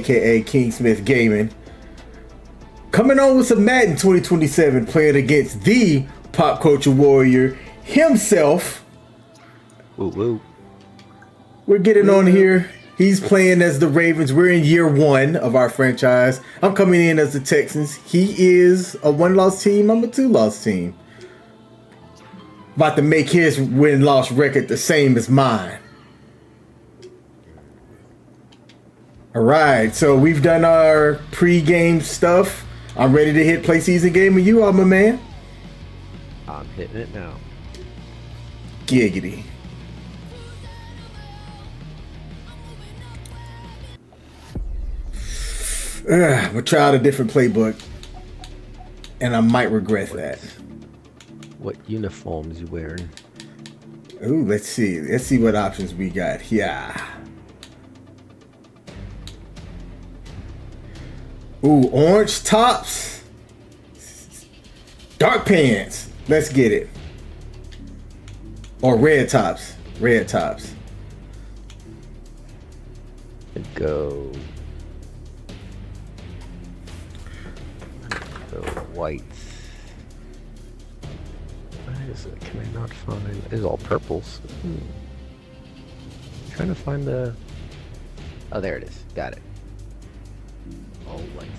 aka King Smith Gaming, coming on with some Madden 2027, playing against the pop culture warrior himself. Woo woo. We're getting on here. He's playing as the Ravens. We're in year one of our franchise. I'm coming in as the Texans. He is a one-loss team. I'm a two-loss team. About to make his win-loss record the same as mine. All right, so we've done our pre-game stuff. I'm ready to hit play season game with you, all my man. I'm hitting it now. Giggity. I'm gonna try out a different playbook, and I might regret that. What uniforms you wearing? Ooh, let's see. Let's see what options we got here. Ooh, orange tops, dark pants. Let's get it. Or red tops. Red tops. Go white. Why is it? Can I not find? It's all purples. Trying to find the. Oh, there it is. Got it. All whites.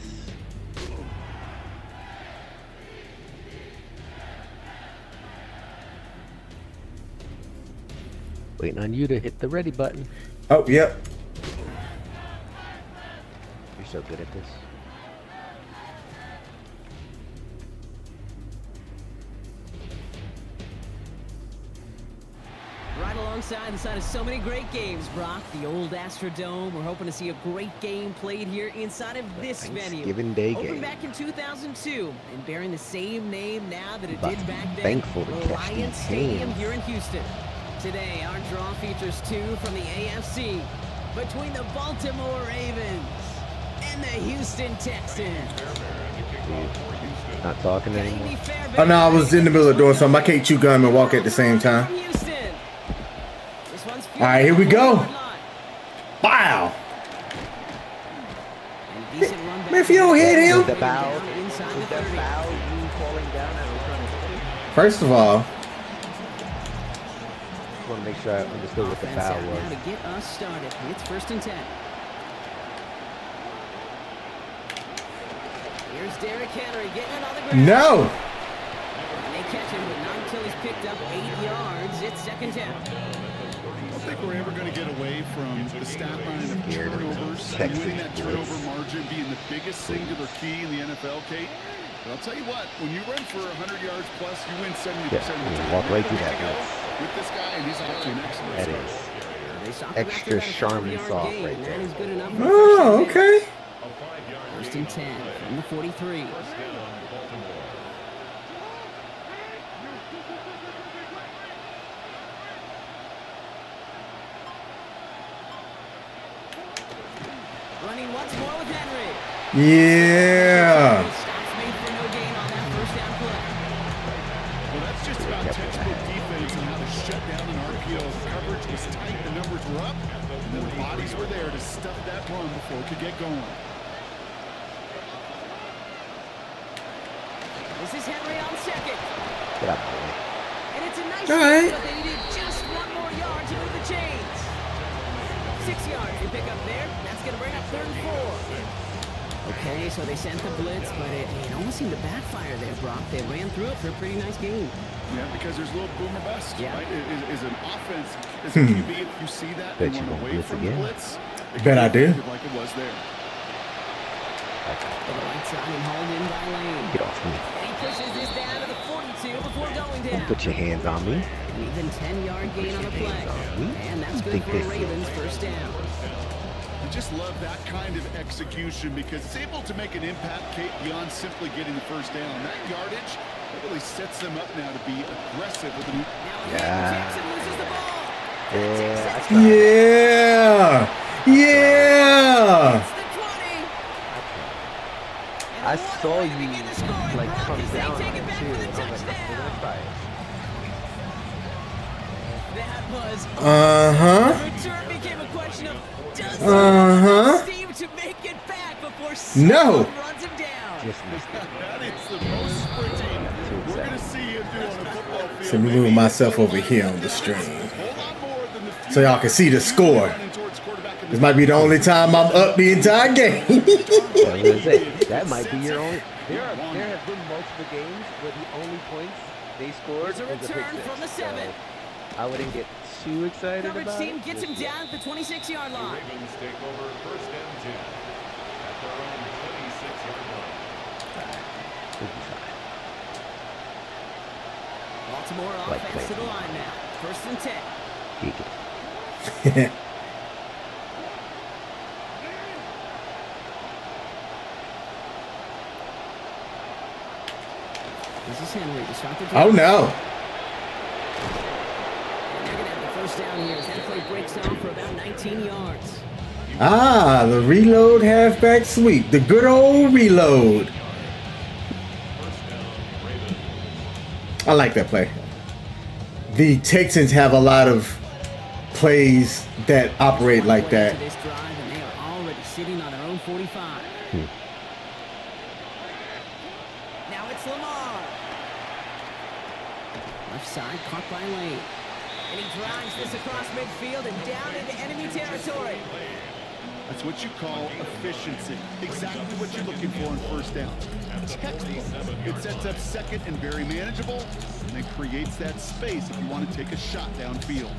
Waiting on you to hit the ready button. Oh, yep. You're so good at this. Right alongside the side of so many great games, Brock. The old Astrodome. We're hoping to see a great game played here inside of this venue. Thanksgiving Day Opened game. back in 2002 and bearing the same name now that it But did back then. thankful to catch Reliance these Stadium games. here in Houston. Today, our draw features two from the AFC between the Baltimore Ravens and the Houston Texans. Not talking anymore. Oh no, I was in the middle of doing something. I can't chew gum and walk at the same time. All right, here we go. Wow. Man, if you don't hit him. With the bow you falling down as we're trying to. First of all, Just want to make sure I understood what the foul Now was. to get us started. It's 1st and 10. Here's Derrick Henry getting it on the ground. no. And they catch him, but not until he's picked up 8 yards. It's 2nd down. I don't think we're ever going to get away from the stat line of turnovers, winning that turnover margin being the biggest singular key in the NFL, Kate. But I'll tell you what, when you run for 100 yards plus, you win 70% of the time. Walk right through that. With this guy, and he's off to an excellent That start. is They stopped him extra after that Charmin 5-yard sauce gain. right That there. is good enough for Oh, first and 10. okay. 1st and 10 from the 43. Running once more with Henry. Yeah. Stops made for no gain on that 1st down play. Well, that's just about textbook defense and how to shut down an RPO. Coverage was tight, the numbers were up, and then the bodies were there to stuff that run before it could get going. This is Henry on 2nd. Get up, boy. And it's a nice All right. but they needed just 1 more yard to move the chains. 6 yards they pick up there. That's going to bring up 3rd and 4. Okay, so they sent the blitz, but it almost seemed to backfire there, Brock. They ran through it for a pretty nice game. Yeah, because there's a little boomer bust, Yeah. right? Is an offense, as a QB, if you see that Bet and you run won't away blitz from again. the blitz, it Bet can I be do. like it was there. To the right side and hauled in by Lane. Get off me. And he pushes this down to the 42 before going down. Don't put your hands on me. An even 10-yard gain on the play. And that's good Think for this Ravens 1st down. I just love that kind of execution because it's able to make an impact, Kate, beyond simply getting the 1st down. That yardage, that really sets them up now to be aggressive with the new. Jackson loses the ball. Yeah, I tried. Yeah. Yeah. It's the 20. I saw you like come down on Take it it back too. for the And I was like, touchdown. we're gonna try it. That was Uh-huh. the return became a question of does Uh-huh. Steve to make it back before No. someone runs him down. Just missed it. That is the most sprinting we're going to see him do on a football field. So let me move myself over here on the stream so y'all can see the score. This might be the only time I'm up the entire game. I was gonna say, that might be your only. There have been multiple games where the only points they scored There's a was a pick return six. from the 7. So I wouldn't get too excited Coverage about team it. gets him down at the 26-yard line. Ravens take over first and 10 at their own 26-yard line. Baltimore Like offense to the crazy. line now. First and 10. This is Henry to start the drive. Oh no. They're going to have the first down here as that play breaks off for about 19 yards. Ah, the reload halfback sweep. The good old reload. I like that play. The Texans have a lot of plays that operate like that. This drive, and they are already sitting on their own 45. Now it's Lamar. Left side, caught by Lane. And he drives this across midfield and down into enemy territory. That's what you call efficiency. Exactly what you're looking for on first down. Textbook. It sets up second and very manageable, and it creates that space if you want to take a shot downfield.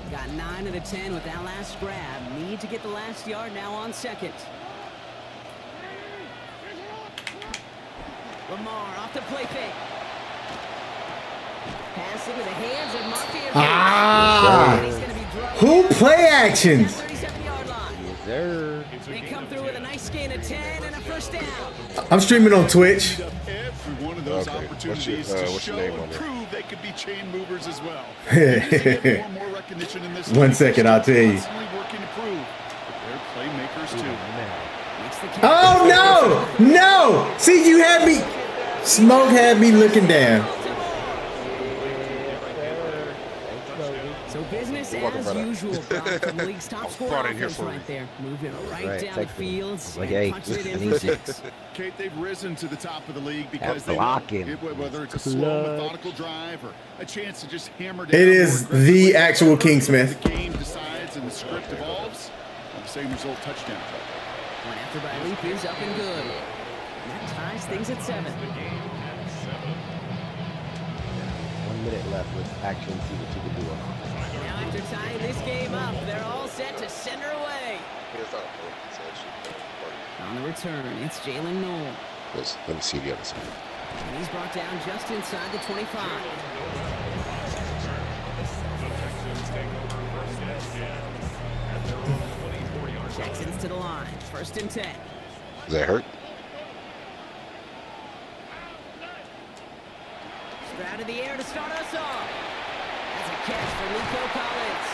Got 9 of the 10 with that last grab. Need to get the last yard now on second. Lamar off the play fake. Pass into the hands of Marquez. Ah! And he's going to be drugged Who down play at the actions? 37-yard line. Yes, sir. They come through with a nice gain of 10 and a first down. I'm streaming on Twitch. Every one of those Okay. opportunities What's to your show name and on there? prove they could be chain movers as well. They need to get more and more recognition in this 1 league. second, I'll tell you. Constantly working to prove that they're playmakers too. Makes the catch. Oh no! No! See, you had me. Smoke had me looking down. So business welcome, as brother. usual, Brock, from the league's top scorer brought in here offense for a right there. Moving right Right, down the texted me. field Like, and hey, punched it I in need for you. 6. Kate, they've risen to the top of the league because they blocking. know whether it's a slow, Clutch. methodical drive or a chance to just hammer down. It is more the aggressively. actual Kingsmith. The game decides and the script evolves. The same result, touchdown. One after by Leap is up and good. And that ties things at 7. 1 minute left. Let's actually see what you can do on offense. Now after tying this game up, they're all set to send her away. It's not important. It's actually On the return, it's Jalen Noel. let me see the other side. And he's brought down just inside the 25. Texans to the line. First and 10. Does that hurt? Stroud in the air to start us off. That's a catch for Nico Collins.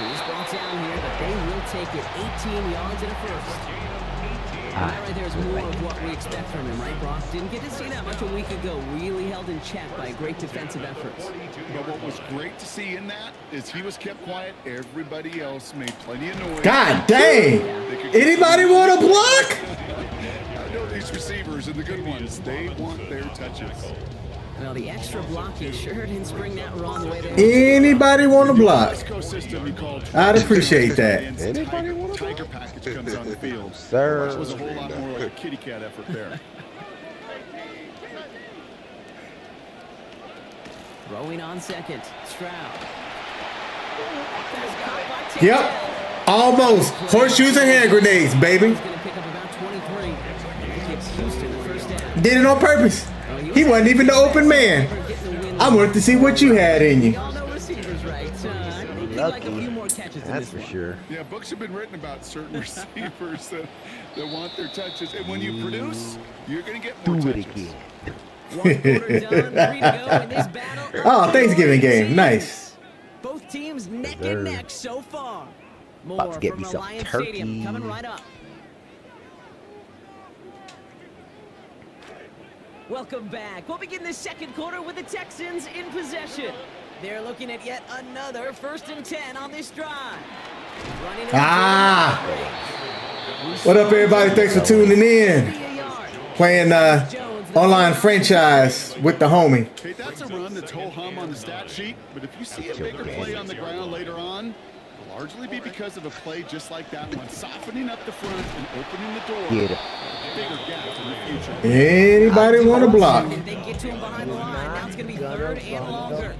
He's brought down here, but they will take it 18 yards and a first. And that right there is more of what we expect from him, right, Brock? Didn't get to see that much a week ago. Really held in check by great defensive efforts. But what was great to see in that is he was kept quiet. Everybody else made plenty of noise. God dang! Anybody want to block? I know these receivers and the good ones, they want their touches. Well, the extra blocking sure didn't spring that wrong way there. Anybody want to block? West Coast system he called. I'd appreciate that. Anybody want to Tiger package comes on the field. Sir. It was a whole lot more like a kitty cat effort there. Throwing on second. Stroud. That's caught by Taylor. Yep. Almost. Horseshoes and hand grenades, baby. He's going to pick up about 23. He gives Houston the first down. Did it on purpose. He wasn't even the open man. I wanted to see what you had in you. Y'all know receivers, right? I think he'd like a few more catches in That's this for one. sure. Yeah, books have been written about certain receivers that want their touches. And when you produce, you're going to get more Do it touches. again. 1 quarter done, 3 to go in this battle. Oh, Thanksgiving game. Nice. Both teams neck Yes, sir. and neck so far. More About to get from me some Reliance turkey. Stadium coming right up. Welcome back. We'll begin the second quarter with the Texans in possession. They're looking at yet another 1st and 10 on this drive. Running it Ah! up. What up, everybody? Thanks for tuning in. Be a yard. Playing online franchise with the homie. Okay, that's a run that's ho-hum on the stat sheet, but if you see a bigger play on the ground later on, it'll largely be because of a play just like that one, softening up the front and opening the door. Get it. Bigger gap in the future. Anybody want to block? And they get to him behind the line. Now it's going to be third and longer.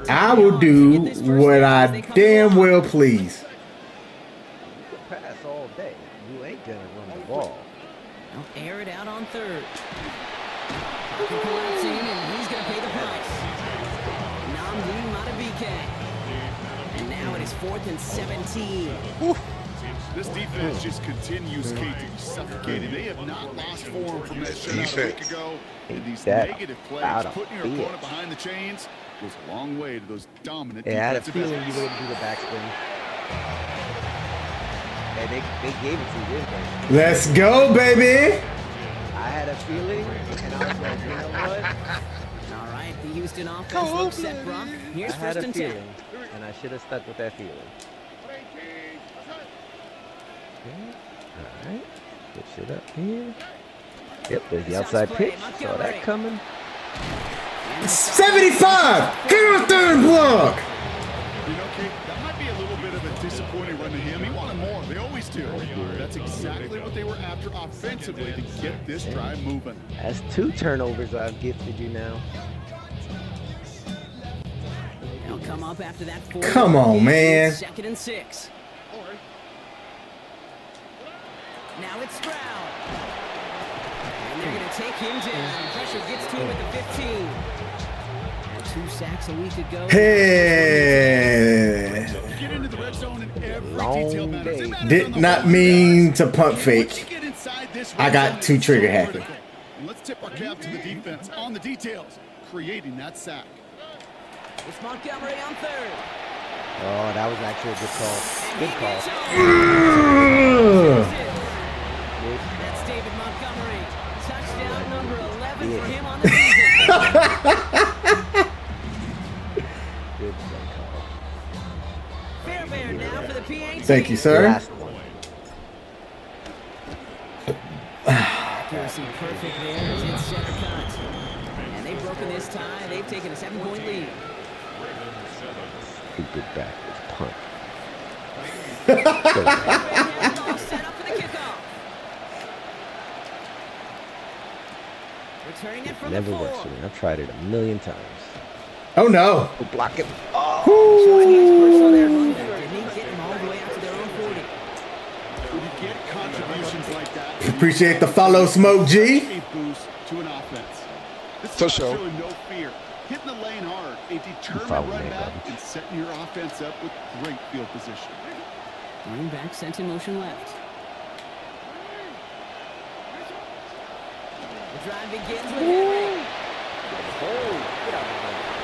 I will do what I damn well please. Pass all day. You ain't gonna run the ball. They'll air it out on third. Pocket collapsing, and he's going to pay the price. Namdi Matabike. And now it is 4th and 17. This defense just continues, Kate, to be suffocated. They have not lost form from that shutout a week ago. And these negative plays, putting your opponent behind the chains, goes a long way to those dominant Yeah, I had a defensive feeling efforts. you wouldn't do the backspin. And they gave it to you, didn't they? Let's go, baby. I had a feeling, and I was like, you know what? All right, the Houston offense looks set, Brock. Here's I had 1st a and 10. feeling, and I should have stuck with that feeling. Okay. All right. Push it up here. Yep, there's the outside pitch. Saw that coming. 75. Get on third and block. You know, Kate, that might be a little bit of a disappointing run to him. He wanted more. They always do. That's exactly what they were after offensively to get this drive moving. That's 2 turnovers I've gifted you now. They'll come up after that 4. Come on, man. 2nd and 6. Now it's Stroud. And they're going to take him down. Pressure gets to him at the 15. And 2 sacks a week ago. Hey. Get into the red zone and every Long detail matters. day. It matters Did on the not whole mean to drive. pump Once fake. you get inside this I red got zone, too it's trigger so happy. critical. And let's tip our cap to the defense on the details, creating that sack. It's Montgomery on 3rd. Oh, that was actually a good call. Good call. That's David Montgomery. Touchdown number 11 Yeah. for him on the season. Good call. Fairbairn now for the PAT. Thank you, sir. Last one. Accuracy perfect there as it's center cut. And they've broken this tie. They've taken a 7-point lead. Stupid backwards punt. Fairbairn has it all set up for the kickoff. Returning it from Never the 4. works for me. I've tried it a million times. Oh no. Oh, block it. Showing his push on their run back. Didn't he get them all the way out to their own 40? When you get contributions like that, Appreciate the follow, Smoke G. a boost to an offense. This For is sure. showing no fear. Hitting the lane hard, a determined Foul run me, back, Bobby. and setting your offense up with great field position. Running back sent in motion left. The drive begins with Henry.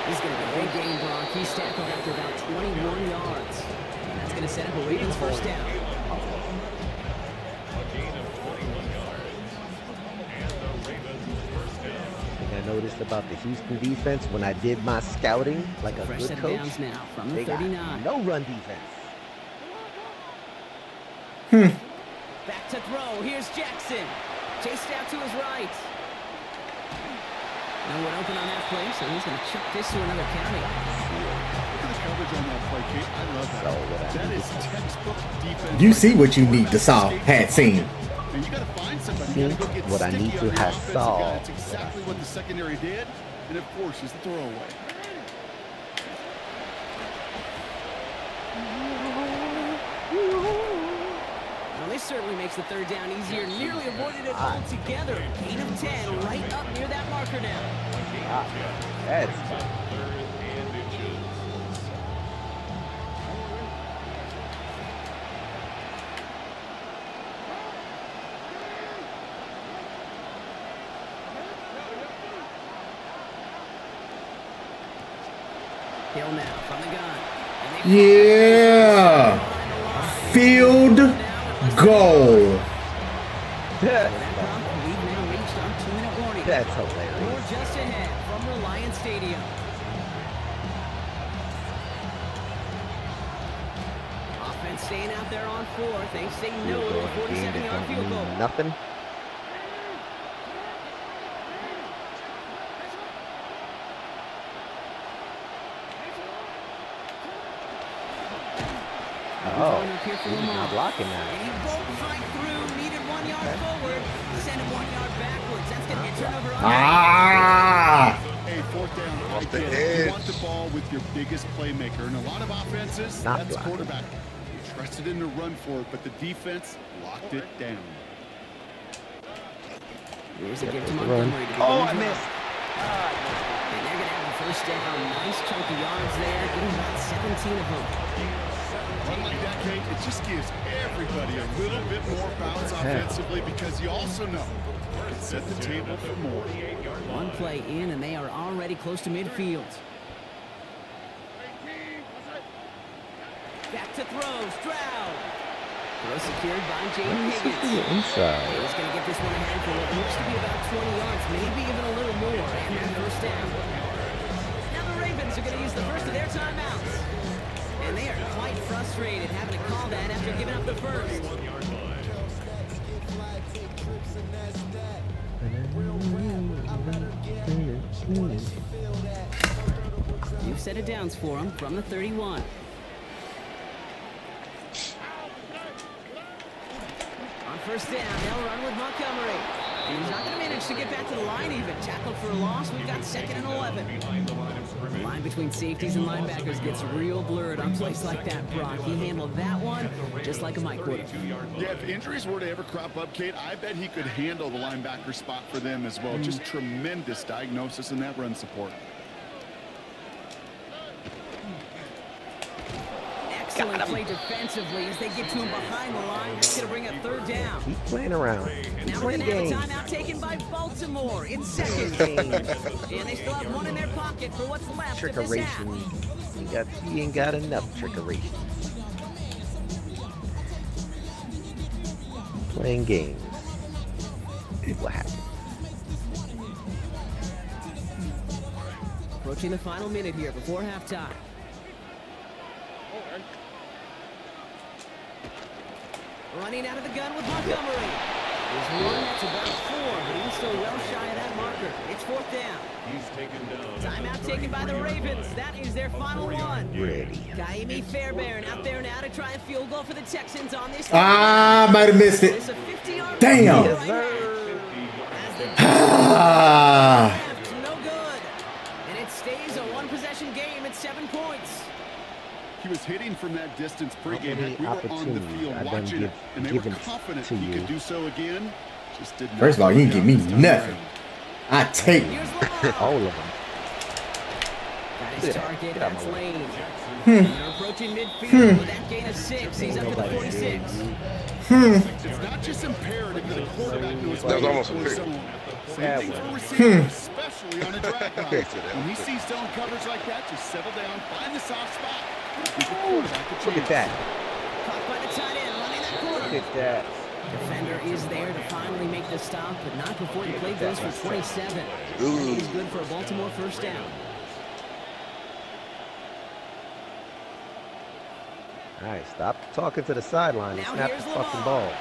He's going to be a big game, Brock. He's tackled after about 21 yards. And that's going to set up a Ravens first down. I noticed about the Houston defense when I did my scouting, like a Fresh good set of coach, downs now from the they got 39. no run defense. Back to throw. Here's Jackson. Chased out to his right. No one open on that play, so he's going to chuck this to another county. Look at the coverage on that play, Kate. I love that. So what I That is textbook defense. You see what you need to saw, had seen. And you got to find somebody. You got to go get What I sticky need to on the have offensive saw. guy. That's exactly what the secondary did, and it forces the throwaway. Well, this certainly makes the third down easier. Nearly avoided it altogether. Gain of 10, right up near that marker now. That's Hill now from the gun. And they Yeah. Field goal. That prompt, we've now reached our 2-minute warning. That's We're hilarious. just ahead from Reliance Stadium. staying out there on fourth. They say no to a 47-yard field goal. Nothing. Oh, he's not blocking that. And he won't fight through. Needed 1 yard forward. Send him 1 yard backwards. That's going to be a turnover. Hey, fourth down. Off the You edge. want the ball with your biggest playmaker. And a lot of offenses, Not that's blocking. quarterback. Trusted him to run for it, but the defense locked it down. Here's a give to Montgomery. Oh, I missed. And they're going to have a first down. Nice chunk of yards there. Getting about 17 of them. Unlike that, Kate, it just gives everybody a little bit more bounce offensively because you also know you can set the table for more. One play in, and they are already close to midfield. Back to throw. Stroud. Throw secured by Jaden Higgins. Inside. He's going to get this one ahead for what looks to be about 20 yards, maybe even a little more, and their first down. Now the Ravens are going to use the first of their timeouts. And they are quite frustrated having to call that after giving up the first. New set of downs for him from the 31. On first down, they'll run with Montgomery. And he's not going to manage to get back to the line even. Tackled for a loss. We've got 2nd and 11. The line between safeties and linebackers gets real blurred on plays like that, Brock. He handled that one just like a Mike would have. Yeah, if injuries were to ever crop up, Kate, I bet he could handle the linebacker spot for them as well. Just tremendous diagnosis in that run support. Excellent play defensively as they get to him behind the line. That's going to bring up 3rd down. Keep playing around. Now we're going to have a timeout taken by Baltimore in 2nd. And they still have one in their pocket for what's left of this half. Trickeration. He ain't got enough trickery. Playing games. What happened? Approaching the final minute here before halftime. Running out of the gun with Montgomery. There's one that's about 4, but he's still well shy of that marker. It's 4th down. He's taken down. Timeout taken by the Ravens. That is their final one. Ready. Kaimi Fairbairn out there now to try a field goal for the Texans on this. Might have missed it. It's a 50-yard Damn. As the no good. And it stays a one-possession game at 7 points. He was hitting from that distance pregame. many Heck, we were on the opportunities field I've done watching it, and they were given confident to he you. could do so again. Just did not First of all, you didn't give me work out this time nothing. around. I take it. Here's Lamar. All of them. Got his target. Get out That's my way. Lane. They're approaching midfield with that gain of 6. He's up to the 46. It's not just imperative that a quarterback knows That was almost a where pick. zone. Same thing for receivers, especially on a drag route. When he sees zone coverage like that, just settle down, find the soft spot. Give the quarterback a Look at chance. that. Caught by the tight end, running that corner. Look at that. Defender is there to finally make the stop, but not before the play goes for 27. Ooh. He's good for a Baltimore first down. All right, stop talking to the sideline and Now snap the here's fucking Lamar. ball.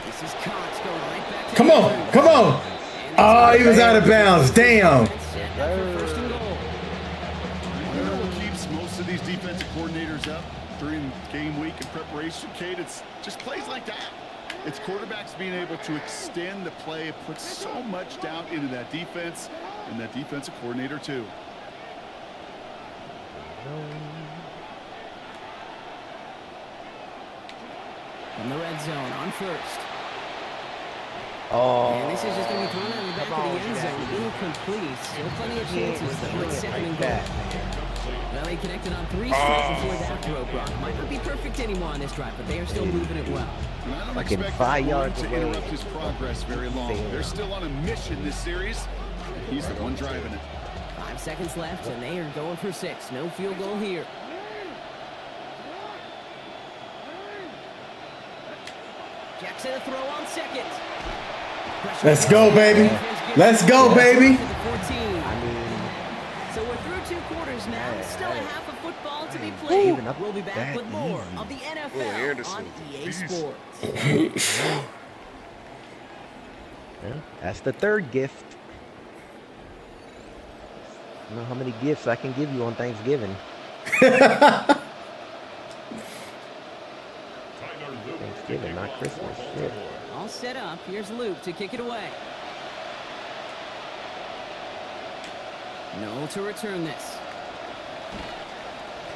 This is Cox going right back to Come on, come on. Oh, he was out of bounds. Damn. Set up for first and goal. You know what keeps most of these defensive coordinators up during game week and preparation, Kate? It's just plays like that. It's quarterbacks being able to extend the play. It puts so much doubt into that defense and that defensive coordinator, too. From the red zone on first. Oh. And this is just going to be thrown out in the back of the end zone. Incomplete. Still plenty of chances, though. It's 2nd and goal. Well, he connected on 3 straight before that throw, Brock. Might not be perfect anymore on this drive, but they are still moving it well. And I don't Like in expect 5 that yards to away. interrupt his progress very long. They're still on a mission this series. He's the one driving it. 5 seconds left, and they are going for 6. No field goal here. Jackson a throw on 2nd. Let's go, baby. Let's go, baby. So we're through 2 quarters now. Still a half of football to be played. Giving up We'll be back that with more easy. of the NFL Oh, Anderson. on EA Jeez. Sports. Yeah, that's the third gift. I don't know how many gifts I can give you on Thanksgiving. Thanksgiving, not Christmas. Shit. All set up. Here's Luke to kick it away. No to return this.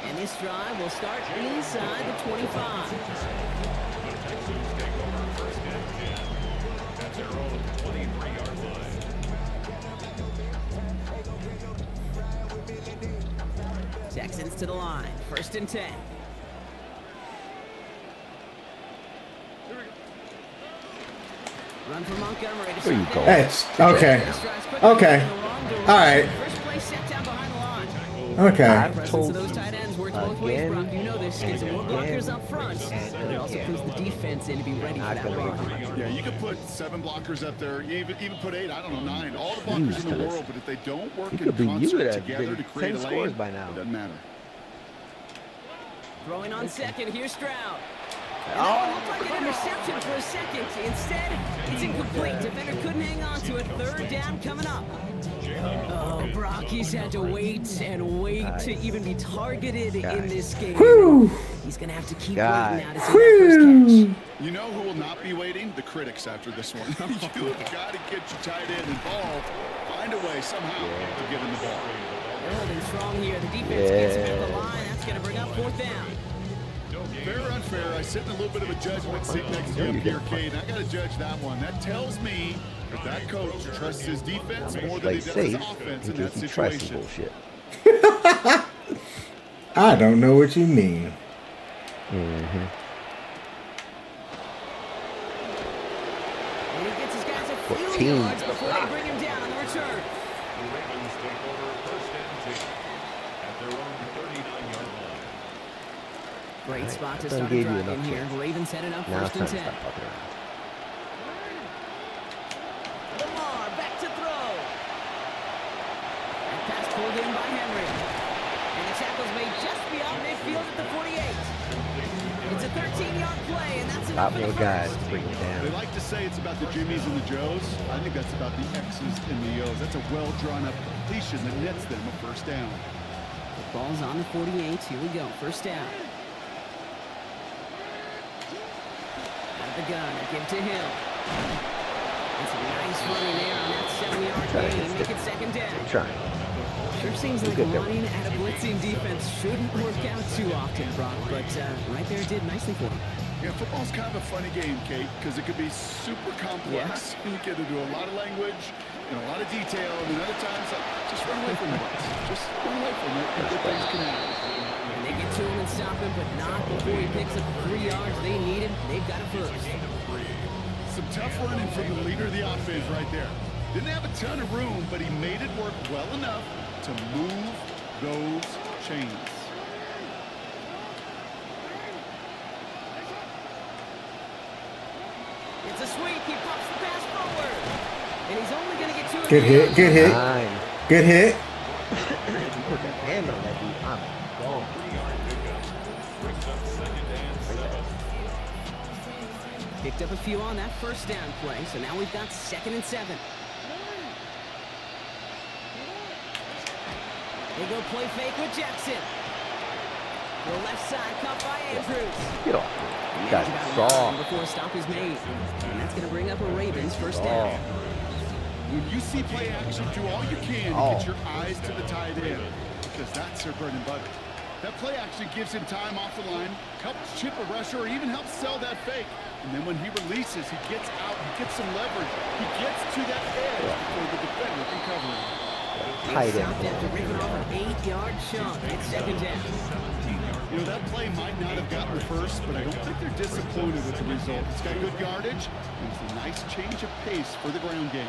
And this drive will start inside the 25. The Texans take over first and 10 at their own 23-yard line. Texans to the line. First and 10. Run for Montgomery to Where you stop going? it. That's okay. This drive's quickly Okay. in the wrong direction. All right. First play set down behind the line. Okay. I've Presence told of those you tight ends works both ways, again Brock. You know this. Gets some more and blockers again up front, but it also puts the defense in to be ready for not that gonna run. get Yeah, you could put 7 blockers up there, even put 8, I don't know, 9, all the blockers Used in to the this. world, but if they don't work He in could be you concert at together to create 10 a lane, scores by now. it doesn't matter. Throwing on second, here's Stroud. And Oh, that one looked like an interception for a second. Instead, it's incomplete. Defender couldn't hang on to it. Third down coming up. Oh, Brock, he's had to wait and wait to even be targeted in this game. He's going to have to keep waiting now to see that first catch. You know who will not be waiting? The critics after this one. You've got to get your tight end involved. Find a way somehow to get him the ball. They're holding strong here. The defense gets him at the line. That's going to bring up fourth down. Fair or unfair, I sit in a little bit of a judgment seat next to you up here, Cade. I got to judge that one. That tells me that coach trusts his defense more than Play he does his safe offense in in that case he tries some situation. bullshit. I don't know what you mean. Mm-hmm. And he gets his guys a few 14. yards before they bring him down on the return. The Ravens take over first and 10 at their own 39-yard line. Great spot to Done start a gave you drive in enough here. chance. Ravens headed up Now first it's and time to 10. stop fucking around. Lamar back to throw. That pass pulled in by Henry. And the tackle's made just beyond midfield at the 48. It's a 13-yard play, and that's enough Stop for the more guys first. to bring it They down. like to say it's about the Jimmies and the Joes. I think that's about the X's and the O's. That's a well-drawn-up completion that nets them a first down. The ball's on the 48. Here we go. First down. Out of the gun. Give to Hill. It's a nice running there on that 7-yard gain. Make it second down. I'm trying. Sure seems like good there. running at a blitzing defense shouldn't work out too often, Brock, but right there it did nicely for him. Yeah, football's kind of a funny game, Kate, because it could be super complex. You get into a lot of language and a lot of detail, and then other times, just run away from it. Just run away from it, and good things can happen. And they get to him and stop him, but not before he picks up the 3 yards they needed. They've got it first. Some tough running from the leader of the offense right there. Didn't have a ton of room, but he made it work well enough to move those chains. It's a sweep. He pops the pass forward. And he's only going to get 2 of Good hit. Good hit. Nine. Good hit. You put that hand on that dude, I'm gone. Brings up second and 7. Picked up a few on that first down play, so now we've got 2nd and 7. They go play fake with Jackson. The left side cut by Andrews. Get off. You got Managed it. about Saw. 9 before a stop is made. And that's going to bring up a Ravens first down. When you see play action, do all you can to get your eyes to the tight end, because that's their bread and butter. That play action gives him time off the line, helps chip a rusher, or even helps sell that fake. And then when he releases, he gets out, he gets some leverage. He gets to that edge before the defender can cover him. Tight Stopped end. after ripping off an 8-yard chunk. It's second down. You know, that play might not have gotten the first, but I don't think they're disappointed with the result. It's got good yardage, and it's a nice change of pace for the ground game.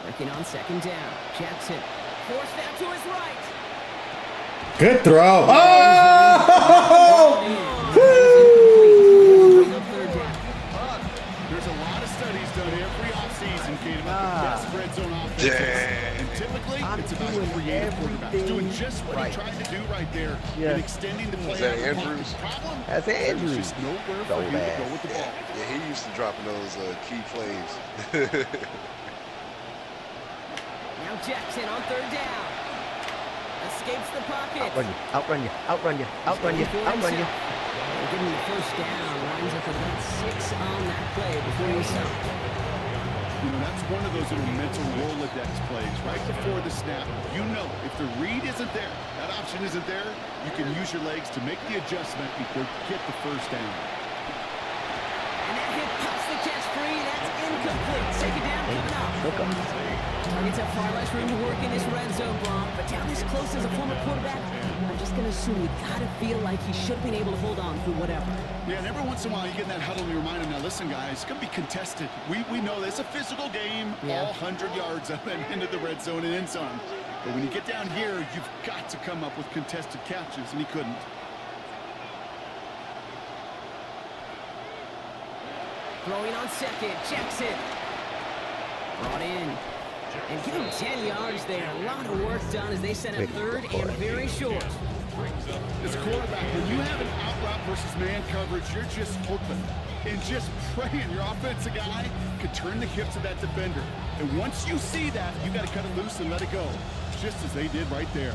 Working on second down. Jackson forced down to his right. Good throw. Oh! Bring up third down. There's a lot of studies done every offseason, Kate, about the best red zone offenses. And typically, it's about creative quarterback He's doing just what he tried to do right there and extending the play. Is that out of the Andrews? problem. That's There's Andrews. just nowhere for So him to bad. go with the ball. Yeah, he used to dropping those key plays. Now Jackson on third down. Escapes the pocket. Outrun you. They're getting the first down. Winds up with about 6 on that play before he stopped. You know, that's one of those little mental Rolodex plays right before the snap. You know, if the read isn't there, that option isn't there, you can use your legs to make the adjustment before you get the first down. And that hit pops the catch free. That's incomplete. Second down coming up. Targets have far less room to work in this red zone, Brock. But down this close as a former quarterback, I'm just going to assume you got to feel like he should have been able to hold on through whatever. Yeah, and every once in a while you get in that huddle and you remind him, now listen, guys, it's going to be contested. We know this. It's a physical game, all 100 yards up and into the red zone and in zone. But when you get down here, you've got to come up with contested catches, and he couldn't. Throwing on second, Jackson. Brought in. And give him 10 yards there. A lot of work done as they set up third and very short. As a quarterback, when you have an out route versus man coverage, you're just hoping and just praying your offensive guy could turn the hips of that defender. And once you see that, you got to cut it loose and let it go, just as they did right there.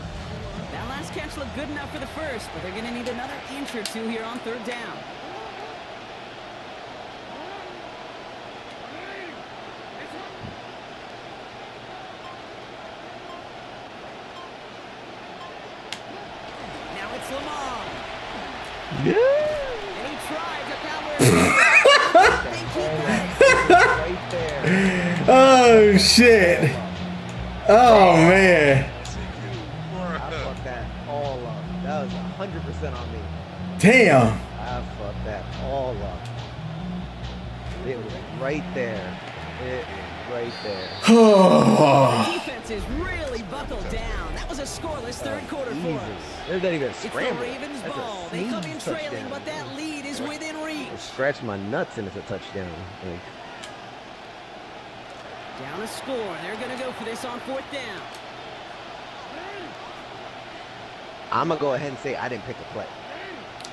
That last catch looked good enough for the first, but they're going to need another inch or two here on third down. Lamar. Yeah. And he tried to power Right there. Oh shit. Oh man. I fucked that all up. That was 100% on me. Damn. I fucked that all up. It was right there. It was right there. The defense is really buckled down. That was a scoreless third quarter for us. There's not even a It's the scramble. Ravens' That's ball. a They come in touchdown. trailing, but that lead is within reach. I scratched my nuts and it's a touchdown. Like, Down a score. They're going to go for this on fourth down. I'm going to go ahead and say I didn't pick a play.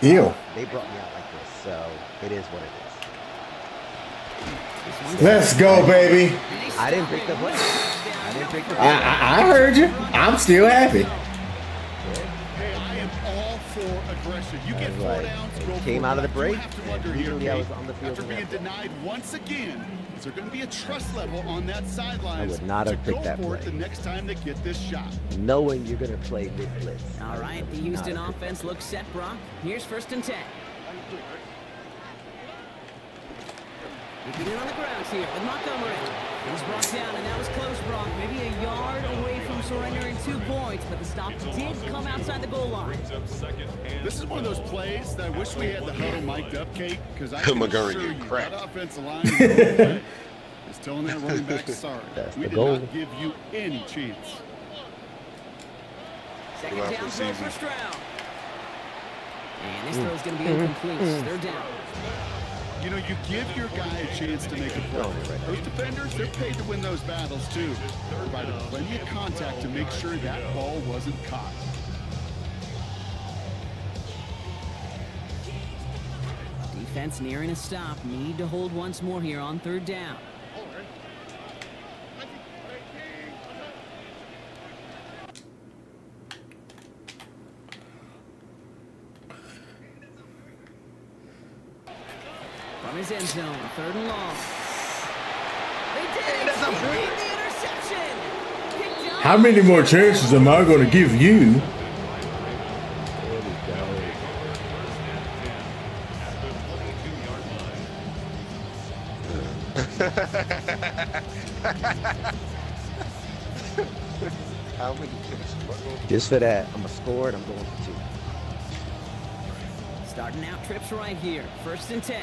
Ew. They brought me out like this, so it is what it is. Let's go, baby. I didn't pick the play. I didn't pick the play. I heard you. I'm still happy. Hey, I am all for aggression. You get 4 Right. downs, go Came for out of it. the break, You have to and wonder here, usually I was Kate, on the field after in being that play. denied once again, is there going to be a trust level on that sideline I would not have to picked go that for it play. the next time they get this shot? Knowing you're going to play big blitz. All right, the Houston offense looks set, Brock. Here's first and 10. You get in on the grounds here with Montgomery. He's brought down, and that was close, Brock. Maybe a yard away from surrendering 2 points, but the stop did come outside the goal line. This is one of those plays that I wish we had the huddle mic'd up, Kate, because I can Montgomery assure getting you cracked. that offensive line is telling that running back sorry. That's We the did goal. not give you any chance. Second Go out down for throw season. for Stroud. And this throw's going to be incomplete. Third down. You know, you give your guy a chance to make a play. Those defenders, they're paid to win those battles, too. Provided plenty of contact to make sure that ball wasn't caught. Defense nearing a stop. Need to hold once more here on third down. From his end zone, third and long. They did it! He made the interception! Picked up. How many more chances am I going to give you? There we go. How many kids? Just for that, I'm going to score it. I'm going for 2. Starting out trips right here. First and 10.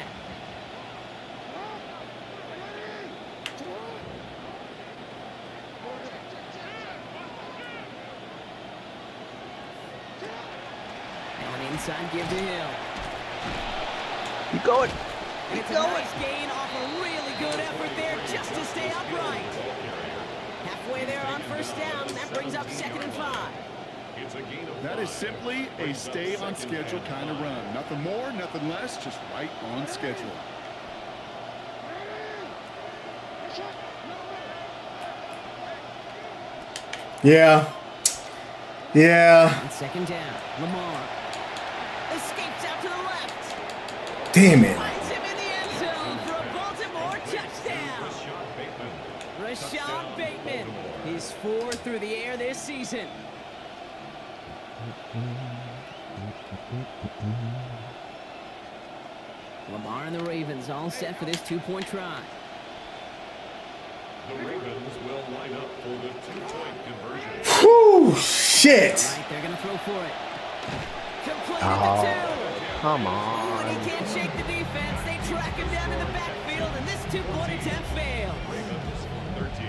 And inside give to Hill. Keep going. And it's a nice gain off a really good effort there just to stay upright. Halfway there on first down. That brings up 2nd and 5. It's a gain of That is 5. simply a stay on schedule kind of run. Nothing more, nothing less, just right on schedule. Yeah. Yeah. On second down, Lamar escapes out to the left. Damn it. Finds him in the end zone for a Baltimore touchdown. Rashad Bateman. He's 4 through the air this season. Lamar and the Ravens all set for this 2-point try. The Ravens will line up for the 2-point conversion. Whew, shit. All right, they're going to throw for it. Completed Oh, the 2. come Oh, on. and he can't shake the defense. They track him down in the backfield, and this 2-point attempt failed. Ravens 13.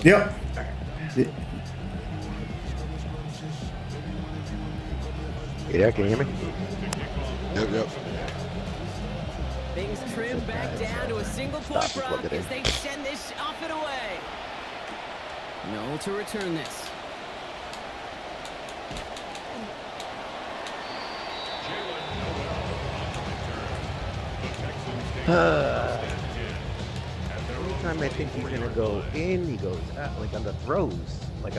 Yep. You there? Can you hear me? Yep. Things trim back down to a single-point Stop, rock plug it in. as they send this off and away. No to return this. Every time I think he's gonna go in, he goes out, like on the throws. Like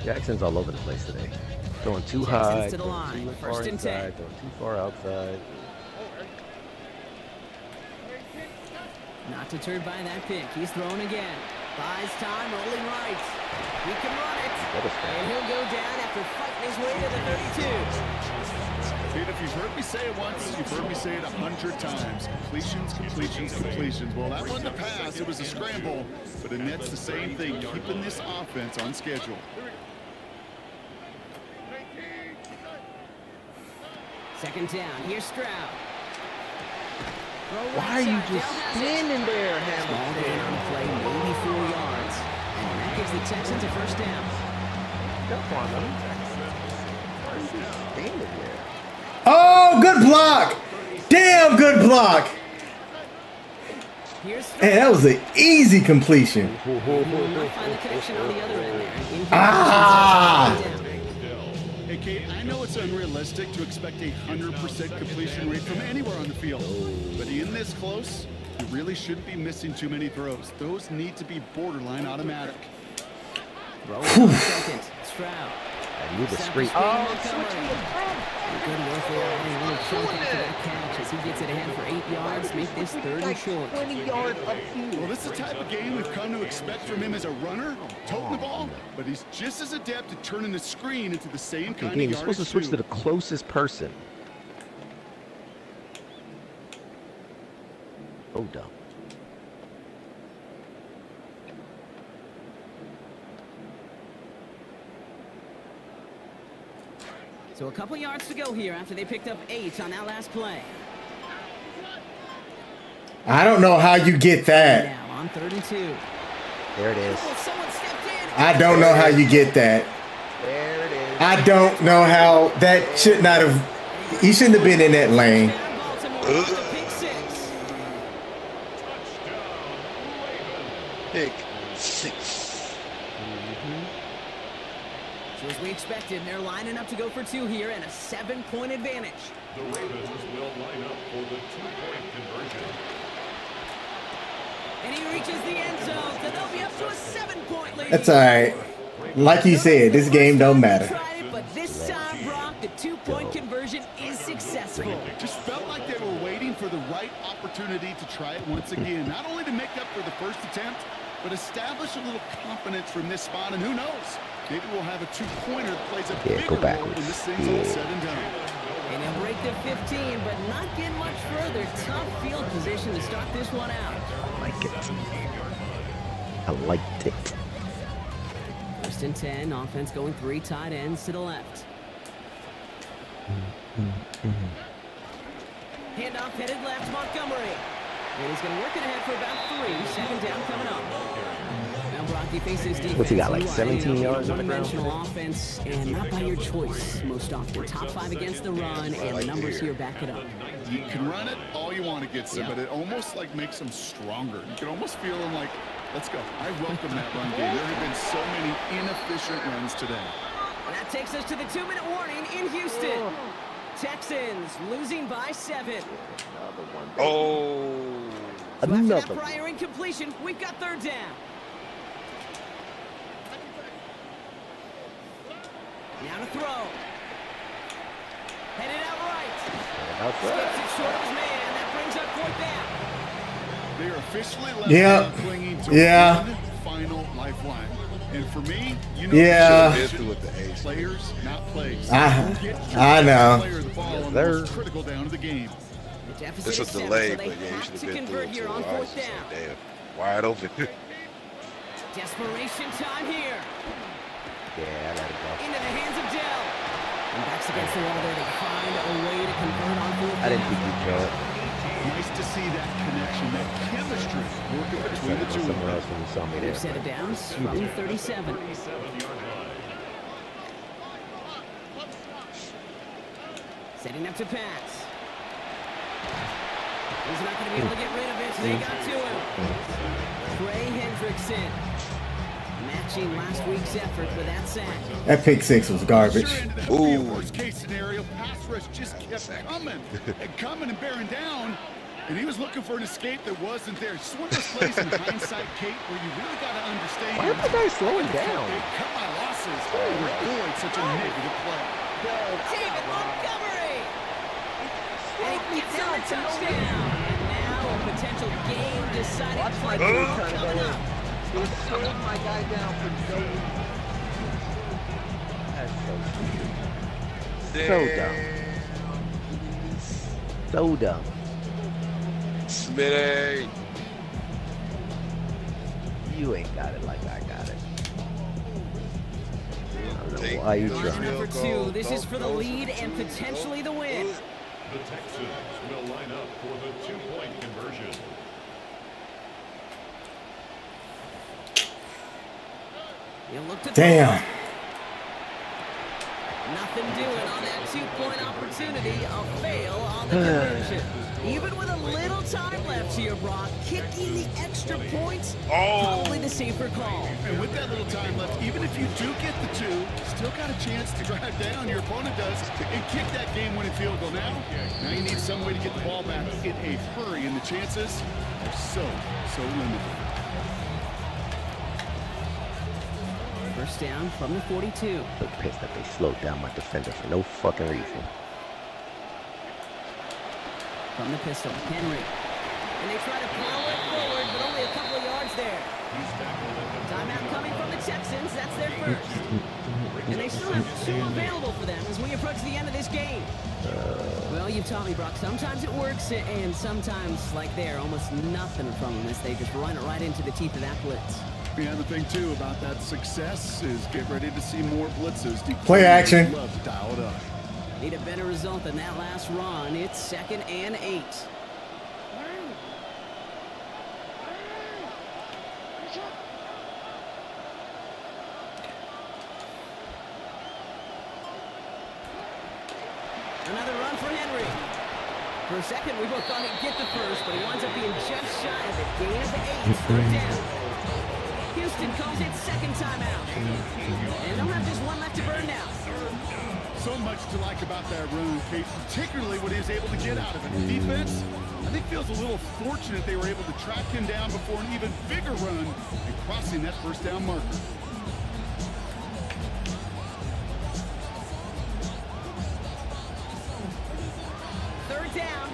Jackson's all over the place today. Throwing too high, to the throwing line. too First far and 10. inside, throwing too far outside. Not deterred by that pick. He's thrown again. Buys time, rolling right. He can run it. And he'll go down after fighting his way to the 32. Dude, if you've heard me say it once, you've heard me say it 100 times. Completions. Well, that wasn't a pass. It was a scramble. But in that's the same thing, keeping this offense on schedule. Second down. Here's Stroud. Why are you just standing there, Small gain on the play, maybe 4 yards. And that gives the Texans a first down. Jump on them. Why are you just standing there? Oh, good block. Damn good block. Here's Man, that was an easy completion. He will not find the connection on the other end there. Incomplete. Ah! Hey, Kate, I know it's unrealistic to expect a 100% completion rate from anywhere on the field. But in this close, you really shouldn't be missing too many throws. Those need to be borderline automatic. Rolling on second. Stroud. I knew the screen. Good work there. Adding a little chunk after that catch as he gets it ahead for 8 yards. Make this 3rd and short. 20 yards upfield. Well, this is the type of game we've come to expect from him as a runner, toting the ball, but he's just as adept at turning the screen into the same kind of You're yardage supposed to switch too. to the closest person. Oh, dumb. So a couple yards to go here after they picked up 8 on that last play. I don't know how you get that. Now on 3rd and 2. There it is. Well, someone stepped in. I don't know how you get that. There it is. I don't know how that should not have. He shouldn't have been in that lane. Down Baltimore with the pick 6. Pick 6. So as we expected, they're lining up to go for 2 here and a 7-point advantage. The Ravens will line up for the 2-point conversion. And he reaches the end zone, so they'll be up to a 7-point lead. That's all right. Like you said, this game don't matter. Tried it, but this time, Brock, the 2-point conversion is successful. Just felt like they were waiting for the right opportunity to try it once again. Not only to make up for the first attempt, but establish a little confidence from this spot. And who knows, maybe we'll have a 2-pointer that plays a bigger go role backwards. when this thing's all said and done. And he'll break the 15, but not get much further. Tough field position to start this one out. I like it. I liked it. 1st and 10, offense going 3 tight ends to the left. Handoff headed left, Montgomery. And he's going to work it ahead for about 3. 2nd down coming up. Now Brock, you face this defense. What's he got, like You are 17 in a yards on the ground? one-dimensional offense, and not by your choice most often. Top 5 against the run, and the numbers here back it up. You can run it all you want against it, Yeah. but it almost like makes them stronger. You can almost feel them like, let's go. I welcome that run game. There have been so many inefficient runs today. And that takes us to the 2-minute warning in Houston. Texans losing by 7. Oh. So after that Another. prior incompletion, we've got 3rd down. Now to throw. Headed out right. Skips it short of his man. That brings up 4th down. They are officially left Yeah. clinging to Yeah. one final lifeline. And for me, you know, Yeah. Been through with the ace. players, not plays. I Get your know. player the ball on the Sir. most critical down of the game. The deficit This is was 7, delayed, so they but yeah, you have should have to been through convert it here too. on I was 4th just like, down. damn, wide open. Desperation time here. Yeah, I let it go. Into the hands of Dell. And backs against the wall there. They find a way to convert on 4th down. I didn't think he'd throw it. Nice to see that connection, that chemistry working between the two. Somewhere else when you saw me there. Set it down from 37. 37-yard line. Setting up to pass. He's not going to be able to get rid of it. They got to him. Trey Hendrickson matching last week's effort for that sack. That pick 6 was garbage. Sure ended up being a worst case scenario. Pass rush just kept coming and coming and bearing down. And he was looking for an escape that wasn't there. Just one of those plays in hindsight, Kate, where you really got to understand. Why are the guys slowing down? They cut my losses. Avoid such a negative play. David Montgomery. And he gets on a touchdown. And now a potential game-deciding play coming up. He slowed my guy down for no reason. That's so stupid. So dumb. So dumb. Smitty. You ain't got it like I got it. I don't know Take why you the trying. Number Go, 2. This go, is for the go, lead go, and go, potentially the win. The Texans will line up for the 2-point conversion. You look to Damn. Nothing doing on that 2-point opportunity. A fail on the conversion. Even with a little time left here, Brock, kicking the extra points, probably the safer call. And with that little time left, even if you do get the 2, still got a chance to drive down. Your opponent does and kick that game-winning field goal. Now you need some way to get the ball back in a hurry, and the chances are so limited. First down from the 42. So pissed that they slowed down my defender for no fucking reason. From the pistol, Henry. And they try to power it forward, but only a couple of yards there. Timeout coming from the Texans. That's their first. And they still have 2 available for them as we approach the end of this game. Well, you've taught me, Brock. Sometimes it works, and sometimes, like there, almost nothing from them as they just run it right into the teeth of that blitz. Yeah, the thing, too, about that success is get ready to see more blitzes. Play action. Love to dial it up. Need a better result than that last run. It's 2nd and 8. Another run for Henry. For a second, we both thought he'd get the first, but he winds up being just shy of the gain of 8. 3rd down. Houston calls it 2nd timeout. And they'll have just 1 left to burn now. So much to like about that run, Kate, particularly what he was able to get out of it. The defense, I think, feels a little fortunate they were able to track him down before an even bigger run and crossing that first down marker. Third down